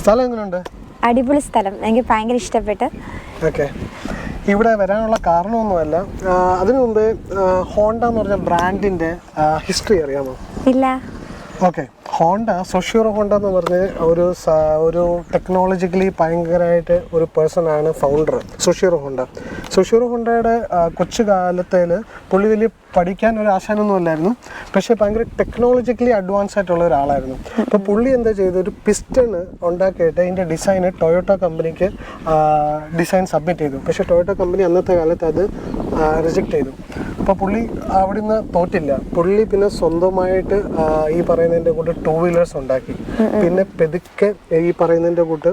സ്ഥലം എങ്ങനെയുണ്ട്? അടിപൊളി സ്ഥലം, എനിക്ക് ഭയങ്കര ഇഷ്ടപ്പെട്ടു. ഓക്കെ, ഇവിടെ വരാനുള്ള കാരണമൊന്നുമല്ല, അതിനു മുമ്പേ ഹോണ്ട എന്ന് പറഞ്ഞ ബ്രാൻഡിൻ്റെ ഹിസ്റ്ററി അറിയാമോ? ഇല്ല. ഓക്കെ, ഹോണ്ട, സൊഷീറോ ഹോണ്ട എന്ന് പറഞ്ഞ ഒരു ടെക്നോളജിക്കലി ഭയങ്കരമായിട്ട് ഒരു പേഴ്സണാണ് ഫൗണ്ടർ സൊഷീറോ ഹോണ്ട. സൊഷീറോ ഹോണ്ടയുടെ കൊച്ചു കാലത്തിൽ പുള്ളി വലിയ പഠിക്കാൻ ഒരു ആശാനൊന്നും അല്ലായിരുന്നു, പക്ഷേ ഭയങ്കര ടെക്നോളജിക്കലി അഡ്വാൻസ് ആയിട്ടുള്ള ഒരാളായിരുന്നു. അപ്പോൾ പുള്ളി എന്താ ചെയ്തു, ഒരു പിസ്റ്റൺ ഉണ്ടാക്കിയിട്ട് അതിൻ്റെ ഡിസൈന് ടൊയോട്ട കമ്പനിക്ക് ഡിസൈൻ സബ്മിറ്റ് ചെയ്തു. പക്ഷേ ടൊയോട്ട കമ്പനി അന്നത്തെ കാലത്ത് അത് റിജക്റ്റ് ചെയ്തു. അപ്പോൾ പുള്ളി അവിടെ നിന്ന് തോറ്റില്ല. പുള്ളി പിന്നെ സ്വന്തമായിട്ട് ഈ പറയുന്നതിൻ്റെ കൂട്ട് 2 വീലേഴ്സ് ഉണ്ടാക്കി. പിന്നെ പെതുക്കെ ഈ പറയുന്നതിൻ്റെ കൂട്ട്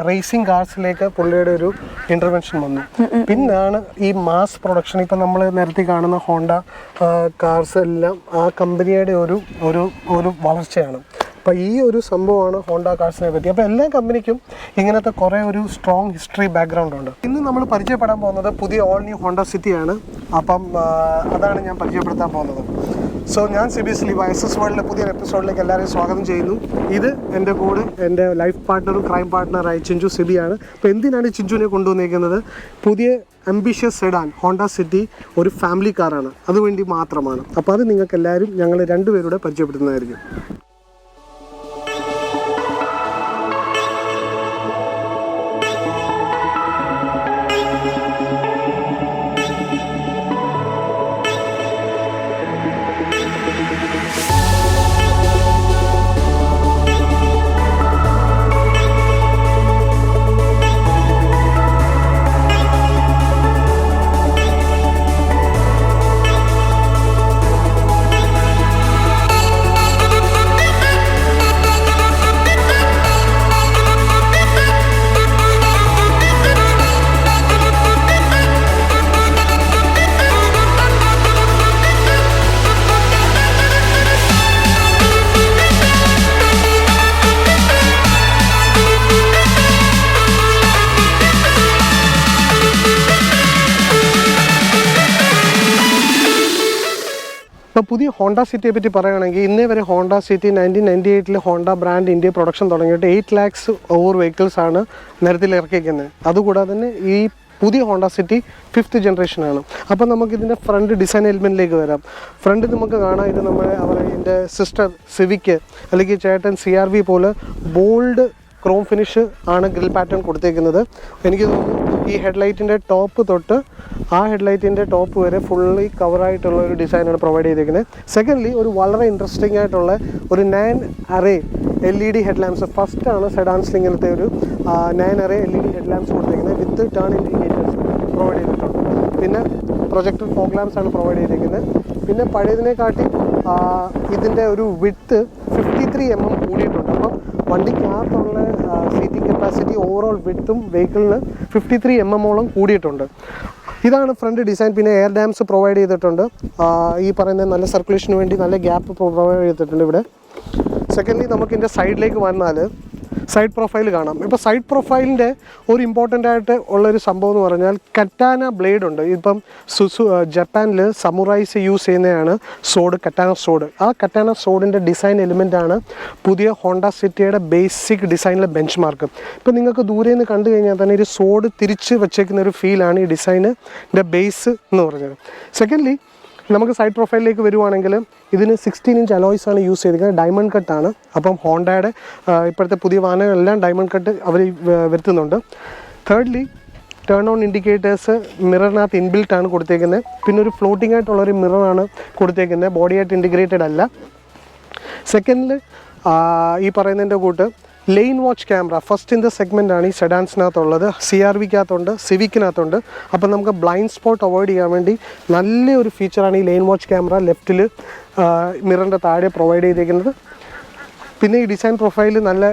റേസിംഗ് കാർസിലേക്ക് പുള്ളിയുടെ ഒരു ഇൻ്റർവെൻഷൻ വന്നു. പിന്നാണ് ഈ മാസ് പ്രൊഡക്ഷൻ, ഇപ്പം നമ്മൾ നേരത്തെ കാണുന്ന ഹോണ്ട കാർസ് എല്ലാം ആ കമ്പനിയുടെ ഒരു വളർച്ചയാണ്. അപ്പോൾ ഈ ഒരു സംഭവമാണ് ഹോണ്ട കാർസിനെ പറ്റി. അപ്പോൾ എല്ലാ കമ്പനിക്കും ഇങ്ങനത്തെ കുറേ ഒരു സ്ട്രോങ് ഹിസ്റ്ററി ബാക്ക്ഗ്രൗണ്ട് ഉണ്ട്. ഇന്ന് നമ്മൾ പരിചയപ്പെടാൻ പോകുന്നത് പുതിയ ഓൾ ന്യൂ ഹോണ്ട സിറ്റിയാണ്. അപ്പം അതാണ് ഞാൻ പരിചയപ്പെടുത്താൻ പോകുന്നത്. സോ ഞാൻ സിബി സ്ലീവ SS വേൾഡിലെ പുതിയൊരു എപ്പിസോഡിലേക്ക് എല്ലാവരെയും സ്വാഗതം ചെയ്യുന്നു. ഇത് എൻ്റെ കൂടെ എൻ്റെ ലൈഫ് പാർട്ട്ണറും ക്രൈം പാർട്ട്ണറായ ചിഞ്ചു സിബിയാണ്. അപ്പോൾ എന്തിനാണ് ചിഞ്ചുവിനെ കൊണ്ടുവന്നിരിക്കുന്നത്? പുതിയ അംബിഷ്യസ് സെഡാൻ ഹോണ്ട സിറ്റി ഒരു ഫാമിലി കാറാണ്, അതുവേണ്ടി മാത്രമാണ്. അപ്പോൾ അത് നിങ്ങൾക്ക് എല്ലാവരും ഞങ്ങൾ രണ്ടുപേരുടെ പരിചയപ്പെടുത്തുന്നതായിരിക്കും. ഇപ്പോൾ പുതിയ ഹോണ്ട സിറ്റിയെ പറ്റി പറയുകയാണെങ്കിൽ, ഇന്നേ വരെ Honda city 1998 Honda brand India production തുടങ്ങിയിട്ട് 8 lakhs ഓവർ വെഹിക്കിൾസാണ് നിരത്തിൽ ഇറക്കിയിരിക്കുന്നത്. അതുകൂടാതെ തന്നെ ഈ പുതിയ ഹോണ്ട സിറ്റി 5th ജനറേഷനാണ്. അപ്പോൾ നമുക്കിതിൻ്റെ ഫ്രണ്ട് ഡിസൈൻ എലിമെൻറ്റിലേക്ക് വരാം. ഫ്രണ്ട് നമുക്ക് കാണാം, ഇത് എൻ്റെ സിസ്റ്റർ സിവിക്ക് അല്ലെങ്കിൽ ചേട്ടൻ CR-V പോലെ ബോൾഡ് ക്രോം ഫിനിഷ് ആണ് ഗ്രിൽ പാറ്റേൺ കൊടുത്തേക്കുന്നത്. എനിക്ക് തോന്നുന്നു ഈ ഹെഡ്ലൈറ്റിൻ്റെ ടോപ്പ് തൊട്ട് ആ ഹെഡ്ലൈറ്റിൻ്റെ ടോപ്പ് വരെ ഫുള്ളി കവറായിട്ടുള്ള ഒരു ഡിസൈനാണ് പ്രൊവൈഡ് ചെയ്തിരിക്കുന്നത്. സെക്കൻഡ്ലി, ഒരു വളരെ ഇൻട്രസ്റ്റിംഗ് ആയിട്ടുള്ള ഒരു 9 array LED ഹെഡ് ലാംപ്സ്. ഫസ്റ്റാണ് സെഡാൻസിൽ ഇങ്ങനത്തെ ഒരു 9 array LED ഹെഡ് ലാംപ്സ് കൊടുത്തിരിക്കുന്നത് വിത്ത് ടേൺ ഇൻഡിക്കേറ്റേഴ്സ് പ്രൊവൈഡ് ചെയ്തിട്ടുണ്ട്. പിന്നെ പ്രൊജക്ടർ ഫോഗ് ലാംപ്സ് ആണ് പ്രൊവൈഡ് ചെയ്തിരിക്കുന്നത്. പിന്നെ പഴയതിനെക്കാട്ടി ഇതിൻ്റെ ഒരു വിഡ്ത്ത് 53 mm കൂടിയിട്ടുണ്ട്. അപ്പം വണ്ടിക്കകത്തുള്ള സീറ്റിംഗ് കപ്പാസിറ്റി ഓവറോൾ വിഡ്ത്തും വെഹിക്കിളിന് 53 mm കൂടിയിട്ടുണ്ട്. ഇതാണ് ഫ്രണ്ട് ഡിസൈൻ. പിന്നെ എയർ ഡാംസ് പ്രൊവൈഡ് ചെയ്തിട്ടുണ്ട്. ഈ പറയുന്ന നല്ല സർക്കുലേഷന് വേണ്ടി നല്ല ഗ്യാപ്പ് പ്രൊവൈഡ് ചെയ്തിട്ടുണ്ട് ഇവിടെ. സെക്കൻഡ്ലി, നമുക്കിതിൻ്റെ സൈഡിലേക്ക് വന്നാൽ സൈഡ് പ്രൊഫൈൽ കാണാം. ഇപ്പോൾ സൈഡ് പ്രൊഫൈലിൻ്റെ ഒരു ഇമ്പോർട്ടൻ്റ് ആയിട്ട് ഉള്ളൊരു സംഭവം എന്ന് പറഞ്ഞാൽ കറ്റാന ബ്ലേഡ് ഉണ്ട്. ഇപ്പം ജപ്പാനിൽ സമുറൈസ് യൂസ് ചെയ്യുന്നതാണ് സോഡ്, കറ്റാന സോഡ്. ആ കറ്റാന സോഡിൻ്റെ ഡിസൈൻ എലിമെൻ്റാണ് പുതിയ ഹോണ്ട സിറ്റിയുടെ ബേസിക് ഡിസൈനിലെ ബെഞ്ച് മാർക്ക്. ഇപ്പം നിങ്ങൾക്ക് ദൂരെ നിന്ന് കണ്ടു കഴിഞ്ഞാൽ തന്നെ ഒരു സോഡ് തിരിച്ച് വച്ചേക്കുന്ന ഒരു ഫീലാണ് ഈ ഡിസൈനിൻ്റെ ബേസ് എന്ന് പറഞ്ഞത്. സെക്കൻഡ്ലി, നമുക്ക് സൈഡ് പ്രൊഫൈലിലേക്ക് വരുവാണെങ്കിൽ ഇതിന് 16 inch അലോയ്സ് ആണ് യൂസ് ചെയ്തിരിക്കുന്നത്. ഡയമണ്ട് കട്ടാണ്. അപ്പം ഹോണ്ടയുടെ ഇപ്പോഴത്തെ പുതിയ വാഹനങ്ങളെല്ലാം ഡയമണ്ട് കട്ട് അവർ വരുത്തുന്നുണ്ട്. തേർഡ്ലി, ടേൺ ഓൺ ഇൻഡിക്കേറ്റേഴ്സ് മിററിനകത്ത് ഇൻബിൽറ്റ് ആണ് കൊടുത്തേക്കുന്നത്. പിന്നെ ഒരു ഫ്ലോട്ടിംഗ് ആയിട്ടുള്ളൊരു മിററാണ് കൊടുത്തേക്കുന്നത്, ബോഡിയായിട്ട് ഇൻറ്റിഗ്രേറ്റഡ് അല്ല. സെക്കൻഡിൽ, ഈ പറയുന്നതിൻ്റെ കൂട്ട് lane watch camera first in the segment ആണ് ഈ സെഡാൻസിനകത്തുള്ളത്. CR-Vക്കകത്തുണ്ട്, സിവിക്കിനകത്തുണ്ട്. അപ്പം നമുക്ക് ബ്ലൈൻഡ് സ്പോട്ട് അവോയ്ഡ് ചെയ്യാൻ വേണ്ടി നല്ലൊരു ഫീച്ചറാണ് ഈ ലെയിൻ വാച്ച് ക്യാമറ ലെഫ്റ്റിൽ മിററിൻ്റെ താഴെ പ്രൊവൈഡ് ചെയ്തിരിക്കുന്നത്. പിന്നെ ഈ ഡിസൈൻ പ്രൊഫൈൽ നല്ല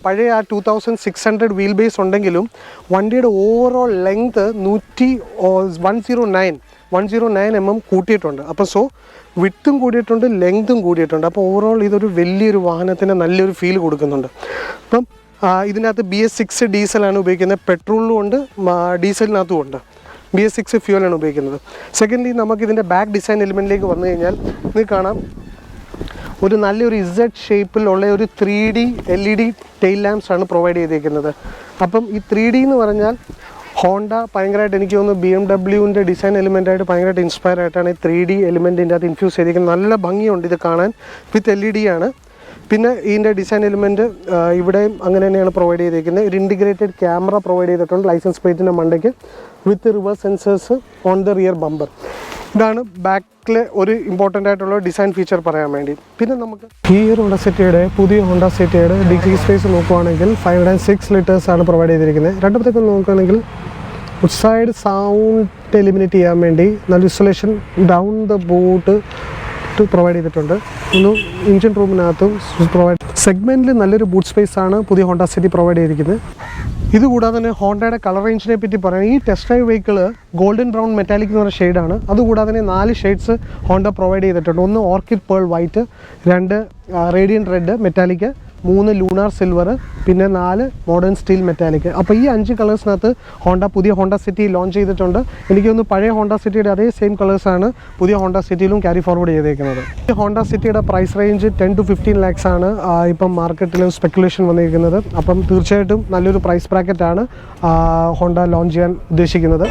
പഴയ 2600 വീൽ ബേസ് ഉണ്ടെങ്കിലും വണ്ടിയുടെ ഓവറോൾ ലെങ്ത് 109 mm കൂട്ടിയിട്ടുണ്ട്. അപ്പോൾ വിഡ്ത്തും കൂടിയിട്ടുണ്ട്, ലെങ്തും കൂടിയിട്ടുണ്ട്. അപ്പോൾ ഓവറോൾ ഇതൊരു വലിയൊരു വാഹനത്തിന് നല്ലൊരു ഫീൽ കൊടുക്കുന്നുണ്ട്. അപ്പം ഇതിനകത്ത് BS6 ഡീസലാണ് ഉപയോഗിക്കുന്നത്. പെട്രോളിലും ഉണ്ട്, ഡീസലിനകത്തും ഉണ്ട്. BS6 ഫ്യൂവലാണ് ഉപയോഗിക്കുന്നത്. സെക്കൻഡ്ലി, നമുക്കിതിൻ്റെ ബാക്ക് ഡിസൈൻ എലിമെൻറ്റിലേക്ക് വന്നു കഴിഞ്ഞാൽ നിങ്ങൾക്ക് കാണാം ഒരു നല്ലൊരു ഇസഡ് ഷേപ്പിലുള്ള ഒരു 3D LED ടെയിൽ ലാംപ്സ് ആണ് പ്രൊവൈഡ് ചെയ്തിരിക്കുന്നത്. അപ്പം ഈ 3D എന്ന് പറഞ്ഞാൽ ഹോണ്ട ഭയങ്കരമായിട്ട് എനിക്ക് തോന്നുന്നു BMW ഡിസൈൻ എലിമെൻ്റായിട്ട് ഭയങ്കരമായിട്ട് ഇൻസ്പയർ ആയിട്ടാണ് ഈ 3D എലിമെൻറ്റിൻ്റെ അത് ഇൻഫ്യൂസ് ചെയ്തിരിക്കുന്നത്. നല്ല ഭംഗിയുണ്ട് ഇത് കാണാൻ. വിത്ത് LED ആണ്. പിന്നെ ഇതിൻ്റെ ഡിസൈൻ എലിമെൻറ്റ് ഇവിടെയും അങ്ങനെ തന്നെയാണ് പ്രൊവൈഡ് ചെയ്തിരിക്കുന്നത്. ഒരു ഇൻറ്റിഗ്രേറ്റഡ് ക്യാമറ പ്രൊവൈഡ് ചെയ്തിട്ടുണ്ട് ലൈസൻസ് പ്ലേറ്റിൻ്റെ മണ്ടയ്ക്ക് with reverse sensors on the rear bumper. ഇതാണ് ബാക്കിലെ ഒരു ഇമ്പോർട്ടൻ്റ് ആയിട്ടുള്ള ഡിസൈൻ ഫീച്ചർ പറയാൻ വേണ്ടി. പിന്നെ നമുക്ക് ഈ ഒരു ഹോണ്ട സിറ്റിയുടെ പുതിയ ഹോണ്ട സിറ്റിയുടെ ഡിക്കി സ്പേസ് നോക്കുവാണെങ്കിൽ 506 liters ആണ് പ്രൊവൈഡ് ചെയ്തിരിക്കുന്നത്. രണ്ടാമത്തേക്ക് നോക്കുകയാണെങ്കിൽ സൈഡ് സൗണ്ട് എലിമിനേറ്റ് ചെയ്യാൻ വേണ്ടി നല്ല insulation down the boot provide ചെയ്തിട്ടുണ്ട്. ഒന്ന് എഞ്ചിൻ റൂമിനകത്തും പ്രൊവൈഡ് സെഗ്മെൻറ്റിൽ നല്ലൊരു ബൂട്ട് സ്പേസ് ആണ് പുതിയ ഹോണ്ട സിറ്റി പ്രൊവൈഡ് ചെയ്തിരിക്കുന്നത്. ഇതുകൂടാതെ തന്നെ ഹോണ്ടയുടെ കളർ റേഞ്ചിനെ പറ്റി പറയാം. ഈ test drive vehicle golden brown metallic എന്ന് പറഞ്ഞ ഷെയ്ഡാണ്. അതുകൂടാതെ തന്നെ 4 ഷെയ്ഡ്സ് ഹോണ്ട പ്രൊവൈഡ് ചെയ്തിട്ടുണ്ട്. 1 orchid pearl white, 2 radian red metallic, 3 lunar silver, പിന്നെ 4 മോഡേൺ സ്റ്റീൽ മെറ്റാലിക്. അപ്പോൾ ഈ 5 കളേഴ്സിനകത്ത് ഹോണ്ട പുതിയ ഹോണ്ട സിറ്റി ലോഞ്ച് ചെയ്തിട്ടുണ്ട്. എനിക്ക് തോന്നുന്നു പഴയ ഹോണ്ട സിറ്റിയുടെ അതേ സെയിം കളേഴ്സാണ് പുതിയ ഹോണ്ട സിറ്റിയിലും ക്യാരി ഫോർവേഡ് ചെയ്തേക്കുന്നത്. ഈ ഹോണ്ട സിറ്റിയുടെ പ്രൈസ് റേഞ്ച് 10 to 15 lakhs ആണ് ഇപ്പം മാർക്കറ്റിൽ സ്പെക്കുലേഷൻ വന്നിരിക്കുന്നത്. അപ്പം തീർച്ചയായിട്ടും നല്ലൊരു പ്രൈസ് ബ്രാക്കറ്റാണ് ഹോണ്ട ലോഞ്ച് ചെയ്യാൻ ഉദ്ദേശിക്കുന്നത്.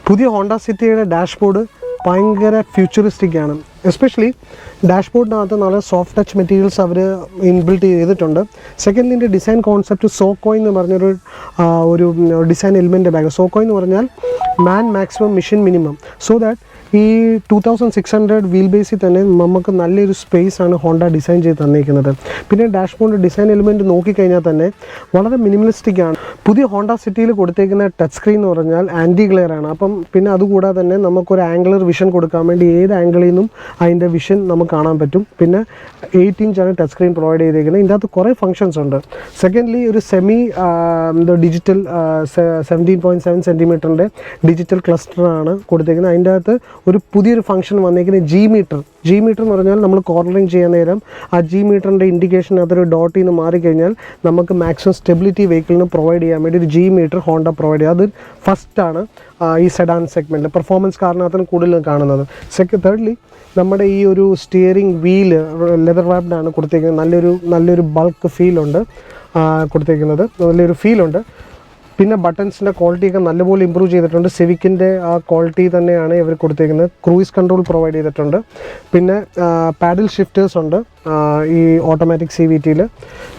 പുതിയ ഹോണ്ട സിറ്റിയുടെ ഡാഷ്ബോർഡ് ഭയങ്കര ഫ്യൂച്ചറിസ്റ്റിക് ആണ്. എസ്പെഷ്യലി ഡാഷ്ബോർഡിനകത്ത് നല്ല സോഫ്റ്റ് ടച്ച് മെറ്റീരിയൽസ് അവർ ഇൻബിൽറ്റ് ചെയ്തിട്ടുണ്ട്. സെക്കൻഡ്ലി ഇതിൻ്റെ ഡിസൈൻ കോൺസെപ്റ്റ് സോക്കോയ് എന്ന് പറഞ്ഞൊരു ഒരു ഡിസൈൻ എലിമെൻ്റ് ബാഗ്. സോക്കോയ് എന്ന് പറഞ്ഞാൽ man maximum mission minimum. So that ഈ 2600 വീൽ ബേസിൽ തന്നെ നമുക്ക് നല്ലൊരു സ്പേസ് ആണ് ഹോണ്ട ഡിസൈൻ ചെയ്ത് തന്നിരിക്കുന്നത്. പിന്നെ ഡാഷ്ബോർഡ് ഡിസൈൻ എലിമെൻറ്റ് നോക്കിക്കഴിഞ്ഞാൽ തന്നെ വളരെ മിനിമലിസ്റ്റിക് ആണ്. പുതിയ ഹോണ്ട സിറ്റിയിൽ കൊടുത്തേക്കുന്ന ടച്ച് സ്ക്രീൻ എന്ന് പറഞ്ഞാൽ ആൻറ്റി ഗ്ലെയർ ആണ്. അപ്പം പിന്നെ അതുകൂടാതെ തന്നെ നമുക്കൊരു ആംഗുലർ വിഷൻ കൊടുക്കാൻ വേണ്ടി ഏത് ആംഗിളിൽ നിന്നും അതിൻ്റെ വിഷൻ നമുക്ക് കാണാൻ പറ്റും. പിന്നെ 8 inch ആണ് ടച്ച് സ്ക്രീൻ പ്രൊവൈഡ് ചെയ്തിരിക്കുന്നത്. ഇതിൻ്റെ അകത്ത് കുറേ ഫങ്ഷൻസ് ഉണ്ട്. സെക്കൻഡ്ലി ഒരു സെമി ഡിജിറ്റൽ 17.7 centimeter ഡിജിറ്റൽ ക്ലസ്റ്ററാണ് കൊടുത്തേക്കുന്നത്. അതിൻ്റെ അകത്ത് ഒരു പുതിയൊരു ഫംഗ്ഷൻ വന്നിരിക്കുന്നത് ജി മീറ്റർ എന്ന് പറഞ്ഞാൽ നമ്മൾ കോർണറിങ് ചെയ്യാൻ നേരം ആ ജി മീറ്ററിൻ്റെ ഇൻഡിക്കേഷൻ അതൊരു ഡോട്ടിൽ നിന്ന് മാറിക്കഴിഞ്ഞാൽ നമുക്ക് മാക്സിമം സ്റ്റെബിലിറ്റി വെഹിക്കിളിന് പ്രൊവൈഡ് ചെയ്യാൻ വേണ്ടി ഒരു ജി മീറ്റർ ഹോണ്ട പ്രൊവൈഡ് ചെയ്യുക. അത് ഫസ്റ്റാണ് ഈ സെഡാൻ സെഗ്മെൻറ്റിൽ പെർഫോമൻസ് കാറിനകത്താണ് കൂടുതലും കാണുന്നത്. തേർഡ്ലി നമ്മുടെ ഈ ഒരു സ്റ്റിയറിംഗ് വീല് ലെതർ റാപ്ഡാണ് കൊടുത്തേക്കുന്നത്. നല്ലൊരു ബൾക്ക് ഫീലുണ്ട് കൊടുത്തേക്കുന്നത്, നല്ലൊരു ഫീലുണ്ട്. പിന്നെ ബട്ടൺസിൻ്റെ ക്വാളിറ്റിയൊക്കെ നല്ലപോലെ ഇമ്പ്രൂവ് ചെയ്തിട്ടുണ്ട്. സിവിക്കിൻ്റെ ആ ക്വാളിറ്റി തന്നെയാണ് ഇവർ കൊടുത്തേക്കുന്നത്. ക്രൂയിസ് കൺട്രോൾ പ്രൊവൈഡ് ചെയ്തിട്ടുണ്ട്. പിന്നെ പാഡിൽ ഷിഫ്റ്റേഴ്സ് ഉണ്ട് ഈ ഓട്ടോമാറ്റിക് CVTയിൽ.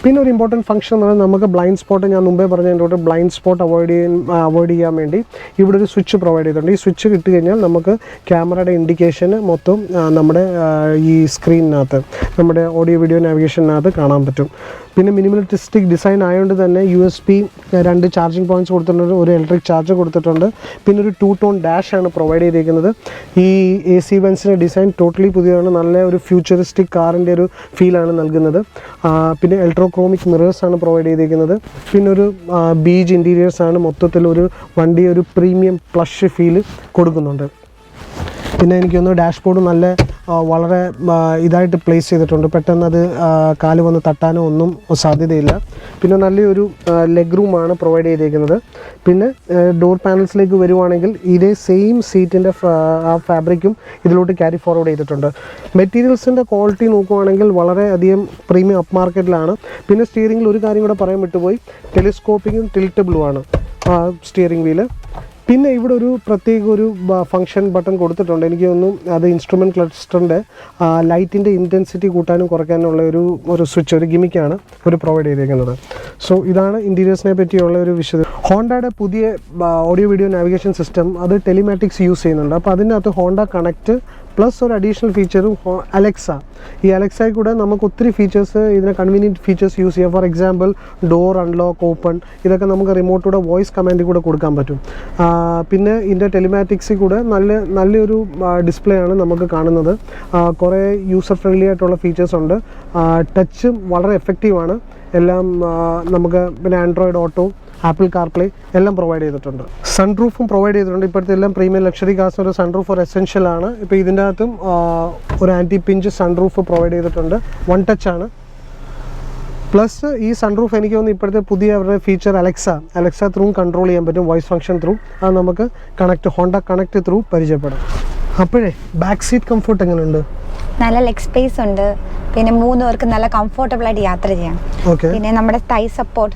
പിന്നെ ഒരു ഇമ്പോർട്ടൻറ്റ് ഫംഗ്ഷൻ എന്ന് പറഞ്ഞാൽ നമുക്ക് ബ്ലൈൻഡ് സ്പോട്ട്, ഞാൻ മുമ്പേ പറഞ്ഞതിൻ്റെ ബ്ലൈൻഡ് സ്പോട്ട് അവോയ്ഡ് ചെയ്യാൻ വേണ്ടി ഇവിടെ ഒരു സ്വിച്ച് പ്രൊവൈഡ് ചെയ്തിട്ടുണ്ട്. ഈ സ്വിച്ച് കിട്ടി കഴിഞ്ഞാൽ നമുക്ക് ക്യാമറയുടെ ഇൻഡിക്കേഷന് മൊത്തം നമ്മുടെ ഈ സ്ക്രീനിനകത്ത് നമ്മുടെ ഓഡിയോ വീഡിയോ നാവിഗേഷനകത്ത് കാണാൻ പറ്റും. പിന്നെ മിനിമലിസ്റ്റിക് ഡിസൈൻ ആയതുകൊണ്ട് തന്നെ USB 2 ചാർജിങ് പോയിൻറ്റ്സ് കൊടുത്തിട്ടുണ്ട്, ഒരു ഇലക്ട്രിക് ചാർജർ കൊടുത്തിട്ടുണ്ട്. പിന്നെ ഒരു 2-tone ഡാഷ് ആണ് പ്രൊവൈഡ് ചെയ്തിരിക്കുന്നത്. ഈ AC വെൻസിൻ്റെ ഡിസൈൻ ടോട്ടലി പുതിയതാണ്. നല്ല ഒരു ഫ്യൂച്ചറിസ്റ്റിക് കാറിൻ്റെ ഒരു ഫീലാണ് നൽകുന്നത്. പിന്നെ എൽട്രോക്രോമിക് മിറേഴ്സാണ് പ്രൊവൈഡ് ചെയ്തിരിക്കുന്നത്. പിന്നെ ഒരു ബീജ് ഇൻറ്റീരിയേഴ്സാണ് മൊത്തത്തിൽ ഒരു വണ്ടി ഒരു പ്രീമിയം പ്ലഷ് ഫീൽ കൊടുക്കുന്നുണ്ട്. പിന്നെ എനിക്ക് തോന്നുന്നു ഡാഷ്ബോർഡ് നല്ല വളരെ ഇതായിട്ട് പ്ലേസ് ചെയ്തിട്ടുണ്ട്. പെട്ടെന്ന് അത് കാല് വന്ന് തട്ടാനോ ഒന്നും സാധ്യതയില്ല. പിന്നെ നല്ലൊരു ലെഗ് റൂമാണ് പ്രൊവൈഡ് ചെയ്തിരിക്കുന്നത്. പിന്നെ ഡോർ പാനൽസിലേക്ക് വരുവാണെങ്കിൽ ഇതേ സെയിം സീറ്റിൻ്റെ ആ ഫാബ്രിക്കും ഇതിലോട്ട് ക്യാരി ഫോർവേഡ് ചെയ്തിട്ടുണ്ട്. മെറ്റീരിയൽസിൻ്റെ ക്വാളിറ്റി നോക്കുവാണെങ്കിൽ വളരെയധികം പ്രീമിയം അപ്പ് മാർക്കറ്റിലാണ്. പിന്നെ സ്റ്റിയറിംഗിൽ ഒരു കാര്യം കൂടെ പറയാൻ വിട്ടുപോയി, ടെലിസ്കോപ്പിങ്ങും ടിൽറ്റബിളുമാണ് സ്റ്റിയറിംഗ് വീല്. പിന്നെ ഇവിടെ ഒരു പ്രത്യേക ഒരു ഫങ്ഷൻ ബട്ടൺ കൊടുത്തിട്ടുണ്ട്. എനിക്ക് തോന്നുന്നു അത് ഇൻസ്ട്രുമെൻറ്റ് ക്ലസ്റ്ററിൻ്റെ ലൈറ്റിൻ്റെ ഇൻറ്റൻസിറ്റി കൂട്ടാനും കുറയ്ക്കാനുള്ള ഒരു സ്വിച്ച്, ഒരു ഗിമിക്കാണ് ഒരു പ്രൊവൈഡ് ചെയ്തിരിക്കുന്നത്. സോ ഇതാണ് ഇൻറ്റീരിയേഴ്സിനെ പറ്റിയുള്ള ഒരു വിശദം. ഹോണ്ടയുടെ പുതിയ ഓഡിയോ വീഡിയോ നാവിഗേഷൻ സിസ്റ്റം അത് ടെലിമാറ്റിക്സ് യൂസ് ചെയ്യുന്നുണ്ട്. അപ്പോൾ അതിനകത്ത് ഹോണ്ട കണക്റ്റ് പ്ലസ് ഒരു അഡീഷണൽ ഫീച്ചറും അലക്സ. ഈ അലക്സയിൽ കൂടെ നമുക്ക് ഒത്തിരി ഫീച്ചേഴ്സ്, ഇതിനെ കൺവീനിയൻറ്റ് ഫീച്ചേഴ്സ് യൂസ് ചെയ്യാം. For example door unlock, open, ഇതൊക്കെ നമുക്ക് റിമോട്ടിലൂടെ വോയിസ് കമാൻഡിൽ കൂടെ കൊടുക്കാൻ പറ്റും. പിന്നെ ഇതിൻ്റെ ടെലിമാറ്റിക്സിൽ കൂടെ നല്ലൊരു ഡിസ്പ്ലേ ആണ് നമുക്ക് കാണുന്നത്. കുറേ യൂസർ ഫ്രണ്ട്ലി ആയിട്ടുള്ള ഫീച്ചേഴ്സ് ഉണ്ട്. ടച്ചും വളരെ എഫക്റ്റീവാണ്. എല്ലാം നമുക്ക് പിന്നെ ആൻഡ്രോയിഡ് ഓട്ടോ, ആപ്പിൾ കാർപ്ലേ എല്ലാം പ്രൊവൈഡ് ചെയ്തിട്ടുണ്ട്. സൺറൂഫും പ്രൊവൈഡ് ചെയ്തിട്ടുണ്ട്. ഇപ്പോഴത്തെ എല്ലാം പ്രീമിയം ലക്ഷറി കാർസിന് ഒരു സൺറൂഫ് ഒരു എസെൻഷ്യൽ ആണ്. ഇപ്പോൾ ഇതിൻ്റെ അകത്തും ഒരു ആൻറ്റി പിഞ്ച് സൺറൂഫ് പ്രൊവൈഡ് ചെയ്തിട്ടുണ്ട്. 1 ടച്ച് ആണ്. പ്ലസ് ഈ സൺറൂഫ് എനിക്ക് തോന്നുന്നു ഇപ്പോഴത്തെ പുതിയ അവരുടെ ഫീച്ചർ അലക്സ ത്രൂ കൺട്രോൾ ചെയ്യാൻ പറ്റും, വോയിസ് ഫംഗ്ഷൻ ത്രൂ. അത് നമുക്ക് ഹോണ്ട കണക്റ്റ് ത്രൂ പരിചയപ്പെടാം. അപ്പോഴേ ബാക്ക് സീറ്റ് കംഫർട്ട് എങ്ങനെയുണ്ട്? നല്ല ലെഗ് സ്പേസ് ഉണ്ട്. പിന്നെ 3 പേർക്ക് നല്ല കംഫർട്ടബിൾ ആയിട്ട് യാത്ര ചെയ്യാം. പിന്നെ നമ്മുടെ തൈ സപ്പോർട്ട്,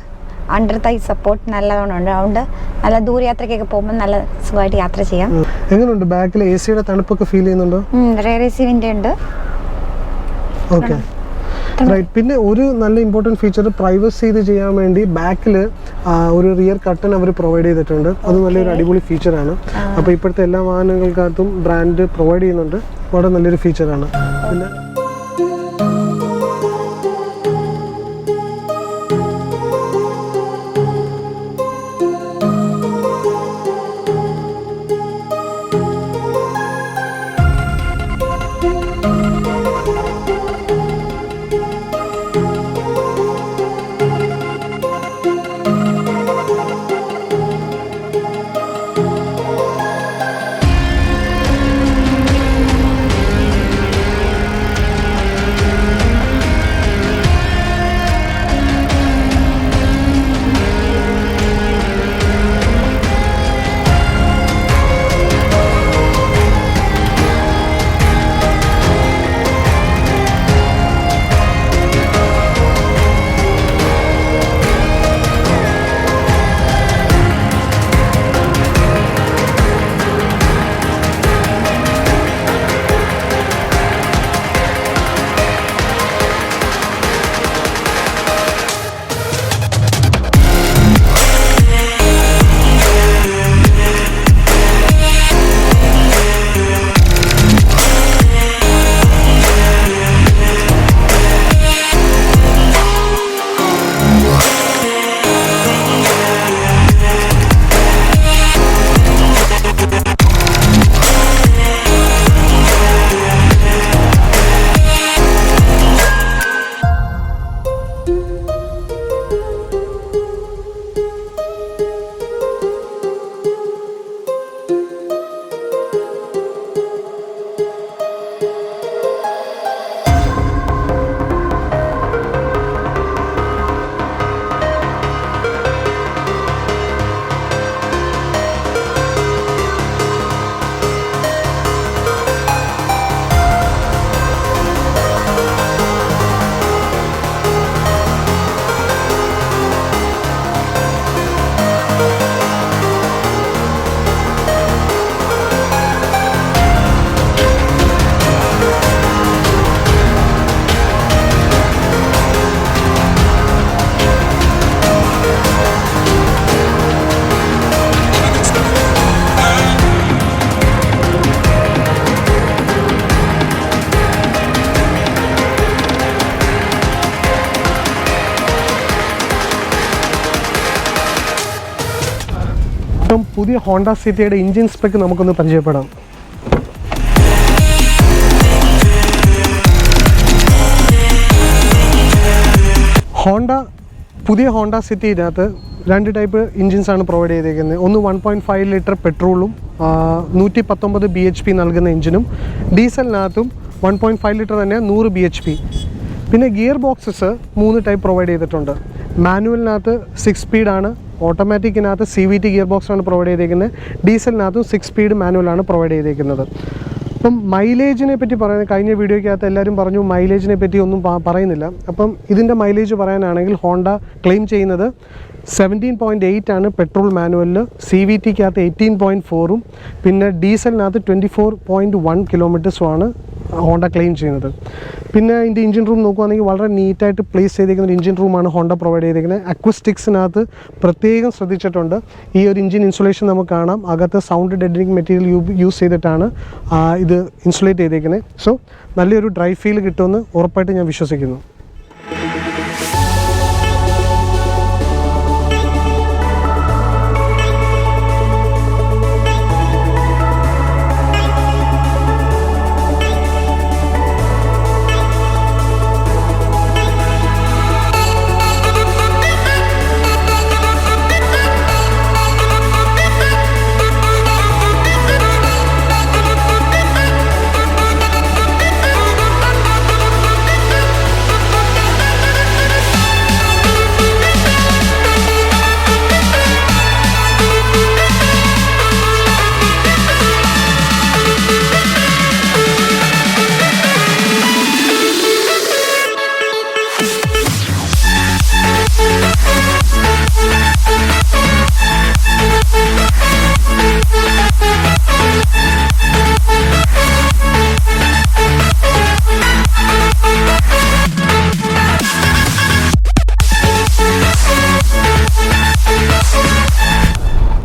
അണ്ടർ തൈ സപ്പോർട്ട് നല്ലവണ്ണം ഉണ്ട്. അതുകൊണ്ട് നല്ല ദൂരയാത്രയ്ക്കൊക്കെ പോകുമ്പോൾ നല്ല സുഖമായിട്ട് യാത്ര ചെയ്യാം. എങ്ങനെയുണ്ട് ബാക്കിൽ AC-യുടെ തണുപ്പൊക്കെ ഫീൽ ചെയ്യുന്നുണ്ടോ? റെയർ AC വിൻഡോ ഉണ്ട്. Okay, right. പിന്നെ ഒരു നല്ല ഇമ്പോർട്ടൻറ്റ് ഫീച്ചർ, പ്രൈവസി ഇത് ചെയ്യാൻ വേണ്ടി ബാക്കിൽ ഒരു റിയർ കട്ടൺ അവർ പ്രൊവൈഡ് ചെയ്തിട്ടുണ്ട്. അത് നല്ലൊരു അടിപൊളി ഫീച്ചറാണ്. അപ്പോൾ ഇപ്പോഴത്തെ എല്ലാ വാഹനങ്ങൾക്കകത്തും ബ്രാൻഡ് പ്രൊവൈഡ് ചെയ്യുന്നുണ്ട്. വളരെ നല്ലൊരു ഫീച്ചറാണ്. പിന്നെ പുതിയ ഹോണ്ട സിറ്റിയുടെ എഞ്ചിൻ സ്പെക്ക് നമുക്കൊന്ന് പരിചയപ്പെടാം. പുതിയ ഹോണ്ട സിറ്റിയിനകത്ത് 2 ടൈപ്പ് എഞ്ചിൻസാണ് പ്രൊവൈഡ് ചെയ്തിരിക്കുന്നത്. ഒന്ന് 1.5 ലിറ്റർ പെട്രോളും 119 bhp നൽകുന്ന എഞ്ചിനും, ഡീസലിനകത്തും 1.5 ലിറ്റർ തന്നെ 100 bhp. പിന്നെ ഗിയർ ബോക്സസ് 3 ടൈപ്പ് പ്രൊവൈഡ് ചെയ്തിട്ടുണ്ട്. മാനുവലിനകത്ത് 6 സ്പീഡാണ്, ഓട്ടോമാറ്റിക്കിനകത്ത് CVT ഗിയർ ബോക്സാണ് പ്രൊവൈഡ് ചെയ്തിരിക്കുന്നത്. ഡീസലിനകത്തും 6 സ്പീഡ് മാനുവലാണ് പ്രൊവൈഡ് ചെയ്തിരിക്കുന്നത്. അപ്പം മൈലേജിനെ പറ്റി പറയുന്നത് കഴിഞ്ഞ വീഡിയോയ്ക്കകത്ത് എല്ലാവരും പറഞ്ഞു മൈലേജിനെ പറ്റി ഒന്നും പറയുന്നില്ല. അപ്പം ഇതിൻ്റെ മൈലേജ് പറയാനാണെങ്കിൽ ഹോണ്ട ക്ലെയിം ചെയ്യുന്നത് 17.8 ആണ് പെട്രോൾ മാനുവലിൽ, CVTക്കകത്ത് 18.4ഉം പിന്നെ ഡീസലിനകത്ത് 24.1 കിലോമീറ്റേഴ്സുമാണ് ഹോണ്ട ക്ലെയിം ചെയ്യുന്നത്. പിന്നെ ഇതിൻ്റെ എഞ്ചിൻ റൂം നോക്കുകയാണെങ്കിൽ വളരെ നീറ്റായിട്ട് പ്ലേസ് ചെയ്തിരിക്കുന്ന ഒരു എഞ്ചിൻ റൂമാണ് ഹോണ്ട പ്രൊവൈഡ് ചെയ്തിരിക്കുന്നത്. അക്വസ്റ്റിക്സിനകത്ത് പ്രത്യേകം ശ്രദ്ധിച്ചിട്ടുണ്ട്. ഈ ഒരു എഞ്ചിൻ ഇൻസുലേഷൻ നമുക്ക് കാണാം, അകത്ത് സൗണ്ട് ഡെഡനിങ് മെറ്റീരിയൽ യൂസ് ചെയ്തിട്ടാണ് ഇത് ഇൻസുലേറ്റ് ചെയ്തിരിക്കുന്നത്. സോ നല്ലൊരു ഡ്രൈവ് ഫീൽ കിട്ടുമെന്ന് ഉറപ്പായിട്ട് ഞാൻ വിശ്വസിക്കുന്നു.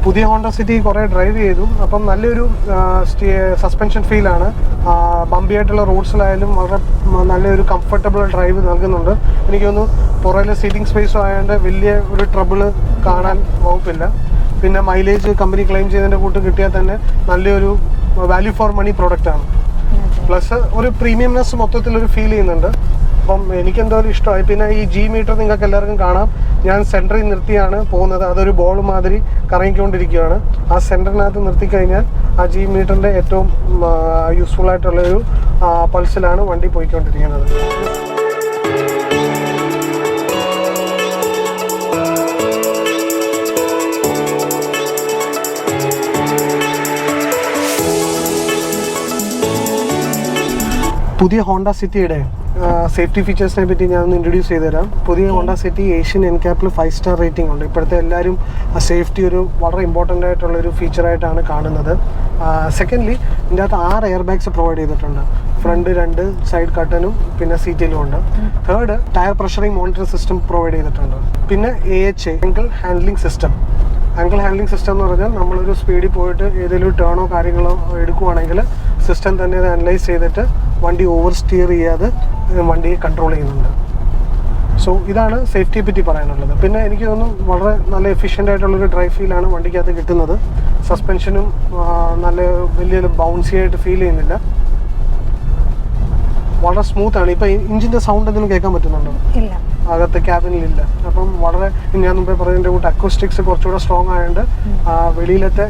പുതിയ ഹോണ്ട സിറ്റി കുറേ ഡ്രൈവ് ചെയ്തു. അപ്പം നല്ലൊരു സസ്പെൻഷൻ ഫീലാണ്. ബമ്പി ആയിട്ടുള്ള റോഡ്സിലായാലും വളരെ നല്ലൊരു കംഫർട്ടബിൾ ഡ്രൈവ് നൽകുന്നുണ്ട്. എനിക്ക് തോന്നുന്നു പുറകിലെ സീറ്റിംഗ് സ്പേസും ആയതുകൊണ്ട് വലിയ ഒരു ട്രബിള് കാണാൻ വകുപ്പില്ല. പിന്നെ മൈലേജ് കമ്പനി ക്ലെയിം ചെയ്തതിൻ്റെ കൂട്ട് കിട്ടിയാൽ തന്നെ നല്ലൊരു വാല്യൂ ഫോർ മണി പ്രോഡക്റ്റാണ്. പ്ലസ് ഒരു പ്രീമിയംനെസ് മൊത്തത്തിലൊരു ഫീൽ ചെയ്യുന്നുണ്ട്. അപ്പം എനിക്കെന്തോരം ഇഷ്ടമായി. പിന്നെ ഈ G മീറ്റർ നിങ്ങൾക്ക് എല്ലാവർക്കും കാണാം, ഞാൻ സെൻറ്ററിൽ നിർത്തിയാണ് പോകുന്നത്. അതൊരു ബോൾ മാതിരി കറങ്ങിക്കൊണ്ടിരിക്കുകയാണ്. ആ സെൻറ്ററിനകത്ത് നിർത്തിക്കഴിഞ്ഞാൽ ആ G മീറ്ററിൻ്റെ ഏറ്റവും യൂസ്ഫുൾ ആയിട്ടുള്ളൊരു പൾസിലാണ് വണ്ടി പോയിക്കൊണ്ടിരിക്കുന്നത്. പുതിയ ഹോണ്ട സിറ്റിയുടെ സേഫ്റ്റി ഫീച്ചേഴ്സിനെ പറ്റി ഞാനൊന്ന് ഇൻട്രൊഡ്യൂസ് ചെയ്തുതരാം. പുതിയ ഹോണ്ട സിറ്റി ഏഷ്യൻ എൻക്യാപ്പിൽ 5 സ്റ്റാർ റേറ്റിംഗ് ഉണ്ട്. ഇപ്പോഴത്തെ എല്ലാവരും സേഫ്റ്റി ഒരു വളരെ ഇമ്പോർട്ടൻ്റ് ആയിട്ടുള്ളൊരു ഫീച്ചറായിട്ടാണ് കാണുന്നത്. സെക്കൻഡ്ലി ഇതിൻ്റെ അകത്ത് 6 എയർ ബാഗ്സ് പ്രൊവൈഡ് ചെയ്തിട്ടുണ്ട്. ഫ്രണ്ട് 2, സൈഡ് കട്ടനും പിന്നെ സീറ്റിലും ഉണ്ട്. Third, tyre pressuring monitoring system provide ചെയ്തിട്ടുണ്ട്. പിന്നെ AHA angle handling system. Angle handling system എന്ന് പറഞ്ഞാൽ നമ്മളൊരു സ്പീഡിൽ പോയിട്ട് ഏതെങ്കിലും ടേണോ കാര്യങ്ങളോ എടുക്കുവാണെങ്കിൽ സിസ്റ്റം തന്നെ അത് അനലൈസ് ചെയ്തിട്ട് വണ്ടി ഓവർ സ്റ്റിയർ ചെയ്യാതെ വണ്ടിയെ കൺട്രോൾ ചെയ്യുന്നുണ്ട്. സോ ഇതാണ് സേഫ്റ്റിയെ പറ്റി പറയാനുള്ളത്. പിന്നെ എനിക്ക് തോന്നുന്നു വളരെ നല്ല എഫിഷ്യൻ്റ് ആയിട്ടുള്ളൊരു ഡ്രൈവ് ഫീലാണ് വണ്ടിക്കകത്ത് കിട്ടുന്നത്. സസ്പെൻഷനും നല്ല വലിയൊരു ബൗൺസി ആയിട്ട് ഫീൽ ചെയ്യുന്നില്ല, വളരെ സ്മൂത്താണ്. ഇപ്പം എഞ്ചിൻ്റെ സൗണ്ട് എന്തെങ്കിലും കേൾക്കാൻ പറ്റുന്നുണ്ടോ? ഇല്ല, അകത്ത് ക്യാബിനിലില്ല. അപ്പം വളരെ ഞാൻ മുമ്പേ പറഞ്ഞതിൻ്റെ കൂട്ട് അക്വസ്റ്റിക്സ് കുറച്ചുകൂടെ സ്ട്രോങ് ആയതുകൊണ്ട് വെളിയിലത്തെ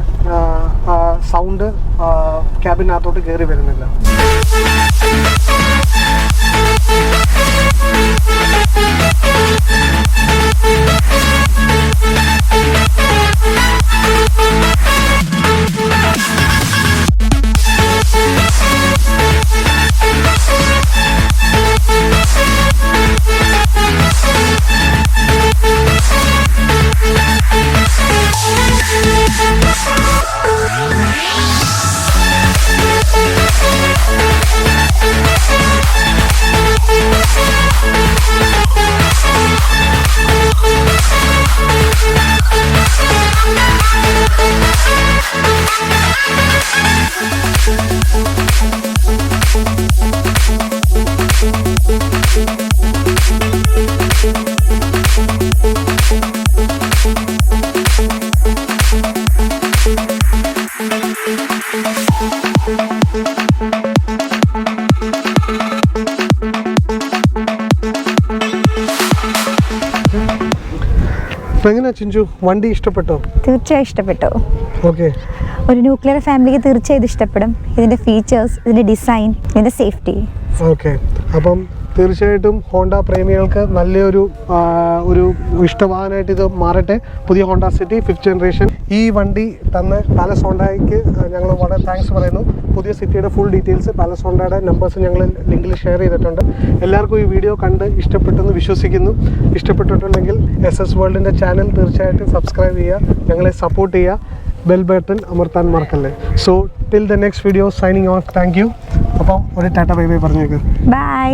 സൗണ്ട് ക്യാബിനകത്തോട്ട് കയറി വരുന്നില്ല. എങ്ങനെയാ ചിഞ്ചു, വണ്ടി ഇഷ്ടപ്പെട്ടോ? തീർച്ചയായും ഇഷ്ടപ്പെട്ടു. ഓക്കെ, ഒരു ന്യൂക്ലിയർ ഫാമിലിക്ക് തീർച്ചയായും ഇഷ്ടപ്പെടും. ഇതിന്റെ ഫീച്ചേഴ്സ്, ഇതിന്റെ ഡിസൈൻ, ഇതിന്റെ സേഫ്റ്റി. ഓക്കെ, അപ്പം തീർച്ചയായിട്ടും ഹോണ്ട പ്രേമികൾക്ക് നല്ലൊരു ഒരു ഇഷ്ടവാഹനമായിട്ട് ഇത് മാറട്ടെ. പുതിയ ഹോണ്ട സിറ്റി 5th ജനറേഷൻ. ഈ വണ്ടി തന്ന പാലസ് ഹോണ്ടയ്ക്ക് ഞങ്ങൾ വളരെ താങ്ക്സ് പറയുന്നു. പുതിയ സിറ്റിയുടെ ഫുൾ ഡീറ്റെയിൽസ് പാലസ് ഹോണ്ടയുടെ നമ്പേഴ്സ് ഞങ്ങൾ ലിങ്കിൽ ഷെയർ ചെയ്തിട്ടുണ്ട്. എല്ലാവർക്കും ഈ വീഡിയോ കണ്ട് ഇഷ്ടപ്പെട്ടെന്ന് വിശ്വസിക്കുന്നു. ഇഷ്ടപ്പെട്ടിട്ടുണ്ടെങ്കിൽ SS വേൾഡിൻ്റെ ചാനൽ തീർച്ചയായിട്ടും സബ്സ്ക്രൈബ് ചെയ്യുക, ഞങ്ങളെ സപ്പോർട്ട് ചെയ്യുക, ബെൽ ബട്ടൺ അമർത്താൻ മറക്കല്ലേ. So till the next video signing off. Thank you. അപ്പം ഒരു ടാറ്റ ബൈ ബൈ പറഞ്ഞേക്ക്. ബൈ.